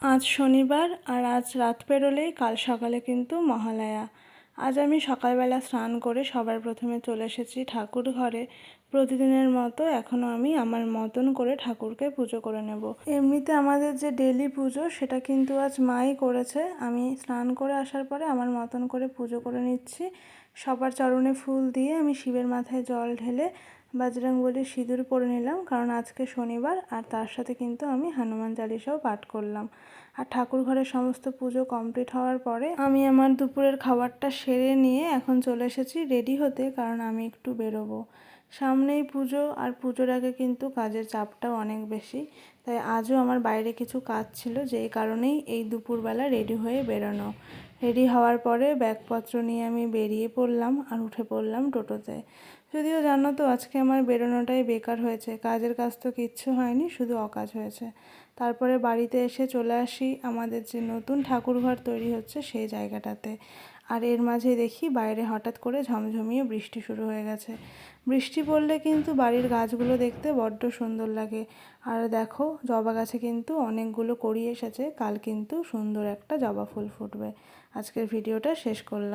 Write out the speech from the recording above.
আজ শনিবার আর আজ রাত পেরোলেই কাল সকালে কিন্তু মহালয়া। আজ আমি সকালবেলা স্নান করে সবার প্রথমে চলে এসেছি ঠাকুর ঘরে। প্রতিদিনের মতো এখনও আমি আমার মতন করে ঠাকুরকে পুজো করে নেব। এমনিতে আমাদের যে ডেলি পুজো সেটা কিন্তু আজ মাই করেছে। আমি স্নান করে আসার পরে আমার মতন করে পুজো করে নিচ্ছি। সবার চরণে ফুল দিয়ে আমি শিবের মাথায় জল ঢেলে বজরংবলীর সিঁদুর পরে নিলাম, কারণ আজকে শনিবার। আর তার সাথে কিন্তু আমি হনুমান চালিসাও পাঠ করলাম। আর ঠাকুর ঘরের সমস্ত পুজো কমপ্লিট হওয়ার পরে আমি আমার দুপুরের খাবারটা সেরে নিয়ে এখন চলে এসেছি রেডি হতে, কারণ আমি একটু বেরোবো। সামনেই পুজো, আর পুজোর আগে কিন্তু কাজের চাপটাও অনেক বেশি। তাই আজও আমার বাইরে কিছু কাজ ছিল, যেই কারণেই এই দুপুরবেলা রেডি হয়ে বেরোনো। রেডি হওয়ার পরে ব্যাগপত্র নিয়ে আমি বেরিয়ে পড়লাম আর উঠে পড়লাম টোটোতে। যদিও জানো তো আজকে আমার বেরোনোটাই বেকার হয়েছে, কাজের কাজ তো কিচ্ছু হয়নি, শুধু অকাজ হয়েছে। তারপরে বাড়িতে এসে চলে আসি আমাদের যে নতুন ঠাকুরঘর তৈরি হচ্ছে সেই জায়গাটাতে। আর এর মাঝে দেখি বাইরে হঠাৎ করে ঝমঝমিয়ে বৃষ্টি শুরু হয়ে গেছে। বৃষ্টি পড়লে কিন্তু বাড়ির গাছগুলো দেখতে বড্ড সুন্দর লাগে। আর দেখো, জবা গাছে কিন্তু অনেকগুলো কড়ি এসেছে, কাল কিন্তু সুন্দর একটা জবা ফুল ফুটবে। আজকের ভিডিওটা শেষ করলাম।